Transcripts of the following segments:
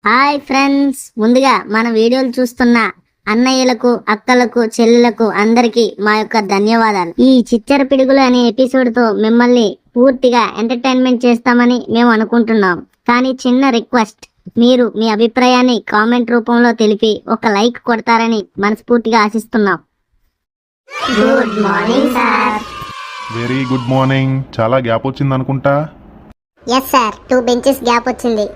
Hi friends, ముందుగా మన వీడియోలు చూస్తున్న అన్నయ్యలకు, అక్కలకు, చెల్లెలకు అందరికీ మా యొక్క ధన్యవాదాలు. ఈ చిచ్చర పిడుగులు అనే ఎపిసోడ్ తో మిమ్మల్ని పూర్తిగా ఎంటర్టైన్మెంట్ చేస్తామని మేము అనుకుంటున్నాం. కానీ చిన్న రిక్వెస్ట్, మీరు మీ అభిప్రాయాన్ని కామెంట్ రూపంలో తెలిపి ఒక లైక్ కొడతారని మనస్ఫూర్తిగా ఆశిస్తున్నాం. Good morning sir. Very good morning. చాలా గ్యాప్ వచ్చింది అనుకుంటా. ఎస్ సార్, 2 benches గ్యాప్ వచ్చింది.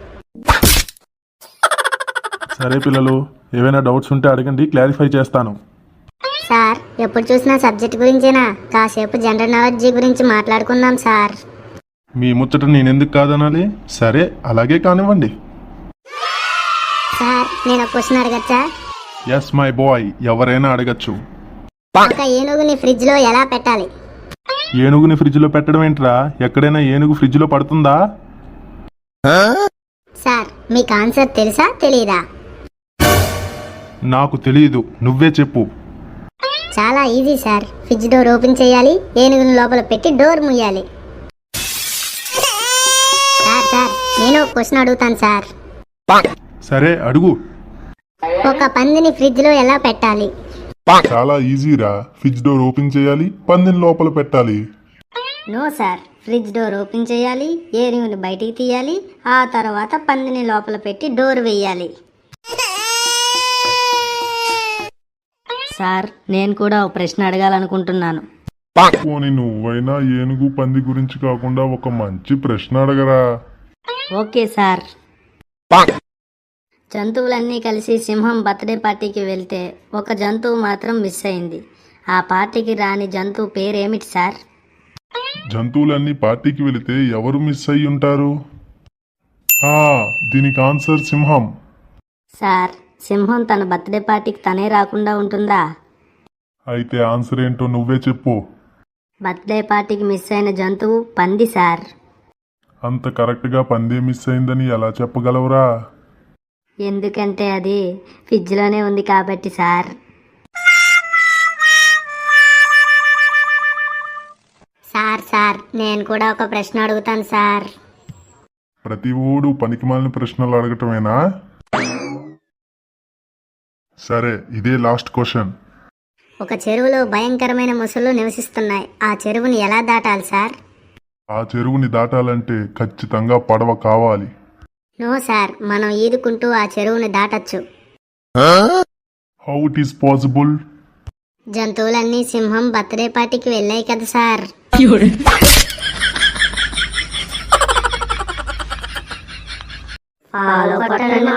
సరే పిల్లలు, ఏవైనా డౌట్స్ ఉంటే అడగండి, క్లారిఫై చేస్తాను. సార్, ఎప్పుడు చూసినా సబ్జెక్ట్ గురించేనా? కాసేపు జనరల్ నాలెడ్జ్ గురించి మాట్లాడుకుందాం సార్. మీ ముచ్చట నేనెందుకు కాదనాలి? సరే, అలాగే కానివ్వండి. సార్, నేను ఒక క్వశ్చన్ అడగచ్చా? ఎస్ మై బాయ్, ఎవరైనా అడగచ్చు. ఒక ఏనుగుని ఫ్రిడ్జ్ లో ఎలా పెట్టాలి? ఏనుగుని ఫ్రిడ్జ్లో పెట్టడం ఏంట్రా? ఎక్కడైనా ఏనుగు ఫ్రిడ్జ్లో పడుతుందా? సార్, మీకు ఆన్సర్ తెలుసా తెలీదా? నాకు తెలియదు, నువ్వే చెప్పు. చాలా easy sir. Fridge door open చేయాలి, ఏనుగుని లోపల పెట్టి డోర్ ముయ్యాలి. సార్, నేను ఒక క్వశ్చన్ అడుగుతాను సార్. సరే అడుగు. ఒక పందిని ఫ్రిడ్జ్ లో ఎలా పెట్టాలి? చాలా ఈజీరా. ఫ్రిడ్జ్ డోర్ ఓపెన్ చేయాలి, పందిని లోపల పెట్టాలి. No sir, fridge door open చేయాలి, ఏనుగుని బయటికి తీయాలి, ఆ తర్వాత పందిని లోపల పెట్టి డోర్ వేయాలి. సార్, నేను కూడా ఒక ప్రశ్న అడగాలనుకుంటున్నాను. పోనీ నువ్వైనా ఏనుగు పంది గురించి కాకుండా ఒక మంచి ప్రశ్న అడగరా. Okay sir. జంతువులన్నీ కలిసి సింహం బర్త్డే పార్టీకి వెళ్తే ఒక జంతువు మాత్రం మిస్ అయింది. ఆ పార్టీకి రాని జంతువు పేరేమిటి సార్? జంతువులన్నీ పార్టీకి వెళితే ఎవరు మిస్ అయ్యి ఉంటారు? దీనికి ఆన్సర్ సింహం. సార్, సింహం తన బర్త్డే పార్టీకి తనే రాకుండా ఉంటుందా? అయితే ఆన్సర్ ఏంటో నువ్వే చెప్పు. బర్త్డే పార్టీకి మిస్ అయిన జంతువు పంది సార్. అంత కరెక్ట్గా పందే మిస్ అయిందని ఎలా చెప్పగలవురా? ఎందుకంటే అది ఫ్రిడ్జ్లోనే ఉంది కాబట్టి సార్. సార్, నేను కూడా ఒక ప్రశ్న అడుగుతాను సార్. ప్రతి ఓడు పనికిమాలిన ప్రశ్నలు అడగటమేనా? సరే, ఇదే లాస్ట్ క్వశ్చన్. ఒక చెరువులో భయంకరమైన ముసళ్ళు నివసిస్తున్నాయి. ఆ చెరువుని ఎలా దాటాలి సార్? ఆ చెరువుని దాటాలంటే ఖచ్చితంగా పడవ కావాలి. నో సార్, మనం ఈదుకుంటూ ఆ చెరువుని దాటచ్చు. How it is possible? జంతువులన్నీ సింహం బర్త్డే పార్టీకి వెళ్ళాయి కదా సార్. ఫాలో కొట్టండి.